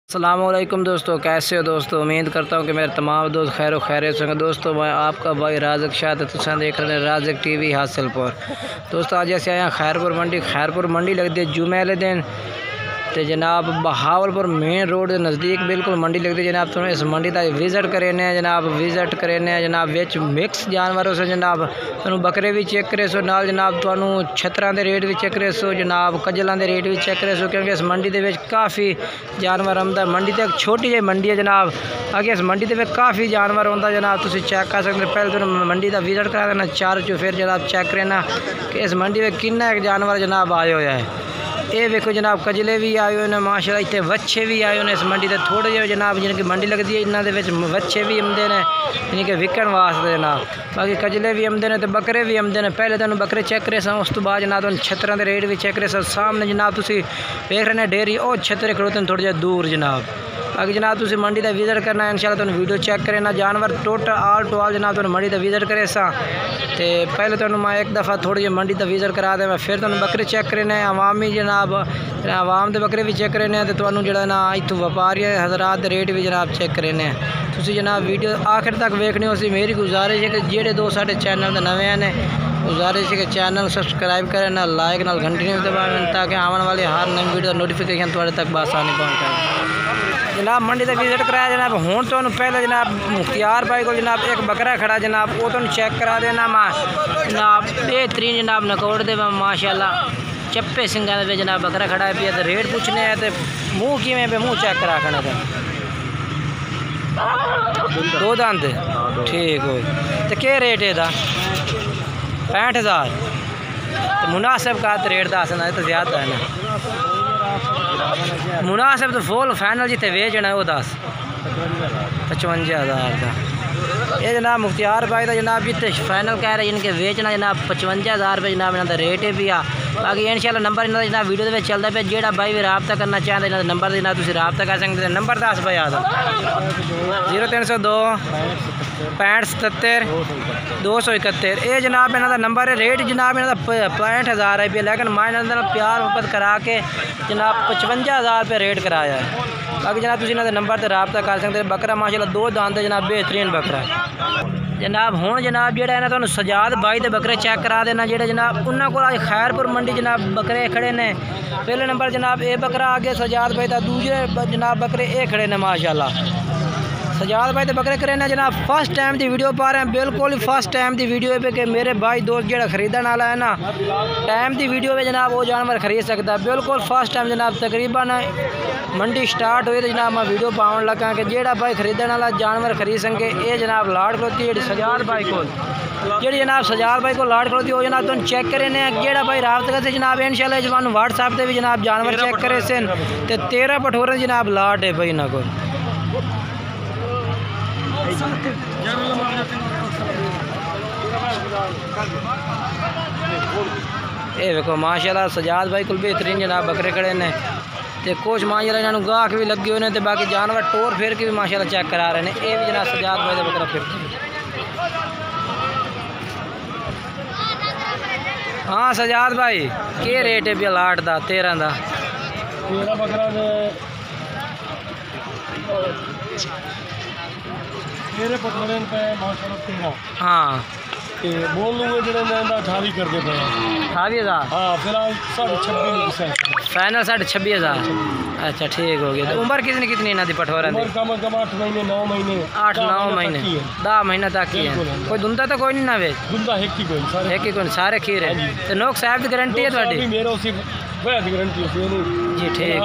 अस्सलामुअलैकुम दोस्तों, कैसे हो दोस्तों। उम्मीद करता हूँ कि मेरे तमाम दोस्त खैर खैरियत होंगे। दोस्तों मैं आपका भाई राज़क शाह तुम देख रहे हैं राज़क टीवी हासिलपुर। दोस्तों आज ऐसे आए खैरपुर मंडी लगती है जुमे वाले दिन तो जनाब बहावलपुर मेन रोड के नज़दीक बिल्कुल मंडी लगती है जनाब। तुम इस मंडी का विज़िट करेने विज़िट करेने जनाब विच मिक्स जानवरों से जनाब तुम बकरे भी चेक करे सो नाल जनाब तुहानू छतरां दे रेट भी चेक करे सो जनाब कजलां दे रेट भी चेक करे सो, क्योंकि इस मंडी के काफ़ी जानवर आंदा। मंडी तो एक छोटी जी मंडी है जनाब, अगे इस मंडी के काफ़ी जानवर आता जनाब। तुम चेक कर सकते पहले तुम मंडी का विज़िट करा देना चार चो, फिर जनाब चेक करना कि इस मंडी में किन्ना एक जानवर जनाब आए हुआ है। ये वेखो जनाब कजले भी आए हुए हैं माशाल्लाह, इतने बच्चे भी आए हुए हैं इस मंडी से थोड़े जे जनाब जिनकी मंडी लगती है इन्होंने बच्चे भी आते हैं जिनके विकण वास्ते जनाब। बाकी कजले भी आते हैं तो बकरे भी आते हैं। पहले तुम बकरे चेक करे सन, उस तो बाद जनाब तुम छतरां के रेट भी चेक करे सन। सामने जनाब तुम देख रहे हैं डेयरी और छतरे खड़ोते हैं थोड़े जे दूर जनाब। बाकी जनाब तुम मंडी का विज़िट करना है इंशाल्लाह तुम वीडियो चेक करे ना जानवर टोटल आल टू आल जनाब तुम मंडी का विज़िट करे सा। तो पहले तुम मैं एक दफ़ा थोड़ी जी मंडी का विज़िट करा दें, फिर तुम बकरे चेक करने आवामी जनाब आवाम के बकरे भी चेक करने तो तुहानू जो ना इतों व्यापारी हज़रात रेट भी जनाब चेक करने। तुम जनाब वीडियो आखिर तक वेखनी हो। मेरी गुजारिश है कि जेडे दोस्त साढ़े चैनल के नवे हैं गुजारिश है कि चैनल सबसक्राइब करें ना लाइक ना घंटी नहीं दबाएं ताकि आने वाली हर नई वीडियो का नोटिफिकेशन थोड़े तक बासानी पहुँच जाए। जनाब मंडी का विज़िट कराया जनाब। हूँ तो पहले जनाब मुख्तियार भाई को जनाब एक बकरा खड़ा जनाब वो तो चेक करा देना माँ जनाब बेहतरीन जनाब नकोड़ दे माशाल्लाह चप्पे सिंगा पे जनाब बकरा खड़ा है पिया तो रेट पूछने है तो मुँह किमें पे मुँह चेक करा खड़ा था दो दांत ठीक हो तो क्या रेट है 65,000 तो मुनासिब का तो रेट दस ना तो ज़्यादा है ना मुनासिब तो फुल फाइनल जितने वेचना है वो 55,000 का। ये जनाब मुख्तियार भाई का जनाब जितने फाइनल कह रहे हैं इनके वेचना जनाब 55,000 रुपये जनाब इन्होंने रेट है भी आ। बाकी इंशाल्लाह नंबर इन्होंने जनाब वीडियो में चलता पे जो भाई भी रबता करना चाहते हैं नंबर जनाब तुम रबता कर सकते। नंबर 10 भाई आता 0302 6577 271 ये जनाब इन्हों का नंबर है। रेट जनाब इन्हों 65,000 रुपये, लेकिन मैं इन्होंने प्यार मुहब्बत करा के जनाब 55,000 रुपये रेट कराया है। बाकी जनाब तुम इन्होंने नंबर से रबता कर सकते। बकरा माशाल्लाह दो दांत जनाब बेहतरीन बकरा जनाब। हूँ जनाब जो है ना सजाद भाई के बकरे चेक करा देना जो जनाब उन्होंने को खैरपुर मंडी जनाब बकरे खड़े ने। पहले नंबर जनाब ये बकरा आ गया सजाद भाई का, दूसरे जनाब बकरे ये खड़े ने माशाल्लाह। सजाद भाई तो बकरे करे ना जनाब फर्स्ट टाइम की वीडियो पा रहे हैं, बिल्कुल ही फर्स्ट टाइम की वीडियो पे कि मेरे भाई दोस्त जो खरीदने वाला है ना टाइम की वीडियो पे जनाब वो जानवर खरीद सकता है। बिल्कुल फर्स्ट टाइम जनाब तकरीबन मंडी स्टार्ट हुई तो जनाब मैं वीडियो पावन लगा कि जेड़ा भाई खरीदने वाला जानवर खरीद सके। ये जनाब लाड़ खलोती है सजाद भाई को जी जनाब सजाद भाई को लाड़ खलोती हो जनाब तुम चेक करे जेड़ा भाई राबता करते जनाब इंशाल्लाह जवान व्हाट्सएप पर भी जनाब जानवर चेक करे सन तो 13 पठोरे जनाब लाट है भाई ना को। ये देखो माशाल्लाह सजाद भाई को बेहतरीन जनाब बकरे खड़े ने तो कुछ माशाल्लाह इन्होंने गाहक भी लगे हुए हैं तो बाकी जानवर टोर फेर के भी माशाल्लाह चेक करा रहे हैं। ये भी जनाब सजाद भाई का बकरा फिर हाँ सजाद भाई के रेट है भी लाट का 13 का हाँ बोल लूँगे जो 28 कर देते हैं 28,000 हाँ फिलहाल 26,500 फाइनल 26,500। अच्छा ठीक हो गया। तो उम्र कितनी इन्हों की पठोरा कम से कम 8 महीने 9 महीने 8-9 महीने 10 महीने तक ही है। कोई दुंदा तो कोई नहीं ना वे दुंदा एक ही कोई सारे खीर है तो नोक साहब की गारंटी है थोड़ी मेरा गारंटी जी ठीक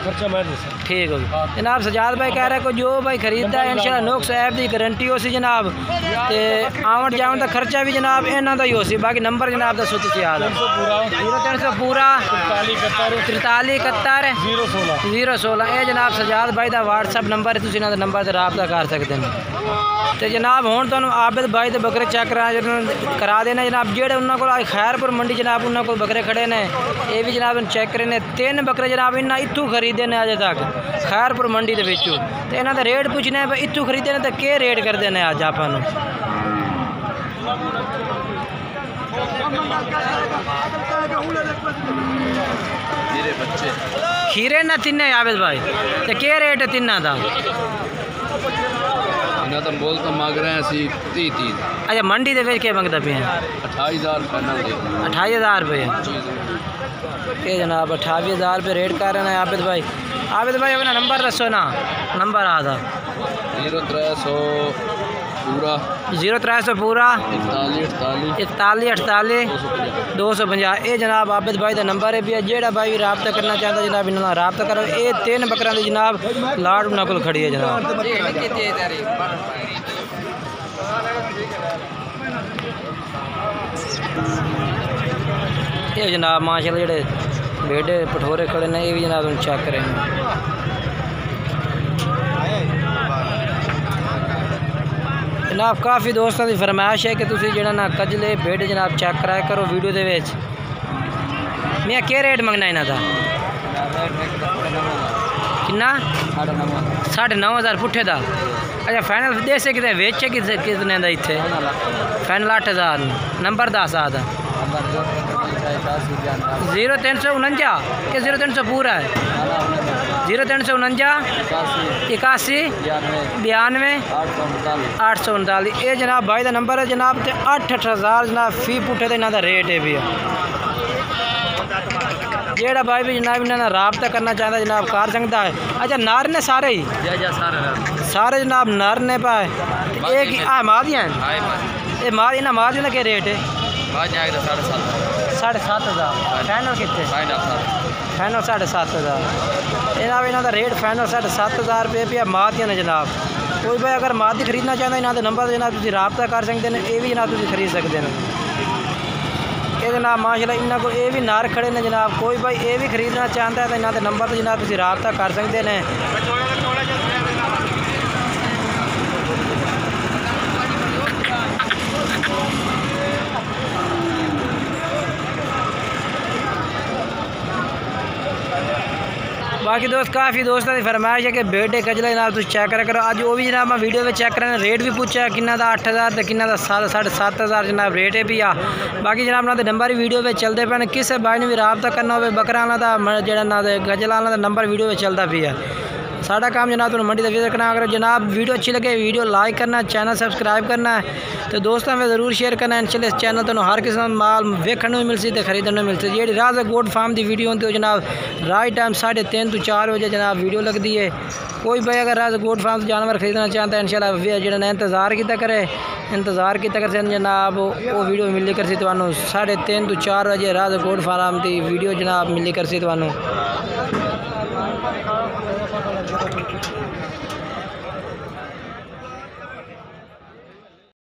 खर्चा मैं ठीक हो गया जनाब। सजाद भाई कह रहे हैं को जो भाई खरीदता है इंशाल्लाह नोक साहब की गारंटी हो सी जनाब तो आवन जावन का खर्चा भी जनाब इन्हों का ही हो सी। बाकी नंबर जनाब दसो तुम याद 0300 पूरा 43 71 016 ये जनाब सजाद भाई का व्हाट्सएप नंबर है। तुम नंबर से रबता कर सकते हैं। तो जनाब हूँ तुम आबिद भाई के बकरे चेक करा देना जनाब जेड़े उन्होंने खैरपुर मंडी जनाब उन्होंने बकरे खड़े ने ये भी जनाब चेक करे 3 बकरे जनाब इन्हें इतों खरीदे ने अजे तक खैरपुर मंडी के विचों तो इन्हों का रेट पूछने इतों खरीदे ने तो क्या रेट करते हैं अज आप मेरे बच्चे खीरे ना तिन्ने आबिद भाई ते क्या रेट है तिन्ना दा? इन्हें तो बोल तो मांग रहे हैं सी 30। अच्छा मंडी दे विच क्या मंगदा पे हैं? 28,000 फाइनल दे 28,000 रुपये ये जनाब 28,000 रुपये रेट कर रहे हैं आबिद भाई। आबिद भाई अपना नंबर दसो ना, नंबर आता 0300 पूरा 0300 पूरा 41 48 250। ये जनाब आबिद भाई का नंबर है भी जेड़ा भाई भी रबता करना चाहता जनाब इन्होंने रबता करो। ये 3 बकरा की जनाब लाड़ उन्होंने को खड़ी है जनाब। ये जनाब माशाल्लाह जेड़े बेटे पठोरे खड़े ने ये भी जनाब चेक करें। जनाब काफ़ी दोस्तों की फरमाइश है कि तुसी जेड़ा ना कजले बेड जनाब चेक कराया करो वीडियो दे विच। मैं क्या रेट मंगना इन्हां दा? कितना? 9,500 पुट्ठे दा। अच्छा फाइनल देसे कितने वेचे कितने दा इत्थे? फाइनल 8,000। नंबर 10 आता 0349 कि 0300 पूरा है? 0349 81 92 839। ये जनाब भाई का नंबर है जनाब। तो 8,000 जनाब फी पुट्ठे तो इन्हों का रेट है भी। जेड़ा भाई भी जनाब इन्होंने रबता करना चाहता जनाब कर सकता है। अच्छा नर ने सारे ही? सारे जनाब नर ने पाए। एक मादियाँ हैं? ये माद इन्हें मादियों का क्या रेट है? 7,500। फाइनल कितने? फाइनल 7,500। जनाब इन्हों का रेट फाइनल 7,500 रुपये पे मादियाँ ने जनाब। कोई भाई अगर मादी खरीदना चाहता इन्हों के नंबर जनाब तुम रबता कर सकते हैं। ये भी जनाब तुम खरीद सकते हैं। ये जनाब माशाल्लाह इन्हों को ये भी नार खड़े ने जनाब। कोई भाई ये भी खरीदना चाहता है तो इन्हों के नंबर तो जनाब तुम रबता कर सकते हैं। बाकी दोस्त काफ़ी दोस्तों की फरमाइश है कि बेटे कजला जनाब तुम चेक करा करो। अज वो भी जनाब मैं वीडियो में चेक करा रेट भी पूछा किन्ना दा 8,000 तो किन्ना दा 7,500 जनाब रेट है भी आ। बाकी जनाब ना नंबर ही वीडियो में चलते पे किसी भाई ने भी रबता करना हो बकरा वाला जो ना गजला वाला नंबर वीडियो में चलता भी है। साड़ा काम जनाब तुम मंडी का विजिट करना। अगर जनाब वीडियो अच्छी लगे वीडियो लाइक करना, चैनल सब्सक्राइब करना है तो दोस्तों में ज़रूर शेयर करना। इंशाल्लाह इस चैनल तो हर किस्म माल वेखने में मिलती तो खरीदने मिलती। जी राजा गोट फार्म की वीडियो होती है जनाब राइट टाइम 3:30 तो 4 बजे जनाब वीडियो लगती है। कोई भाई अगर राजा गोट फार्म से जानवर खरीदना चाहता है इंशाल्लाह जो इंतज़ार किया करे जनाब वो वीडियो मिली कर सी तो 3:30 तो 4 बजे राजा गोट फार्म की वीडियो जनाब मिली कर सी तो।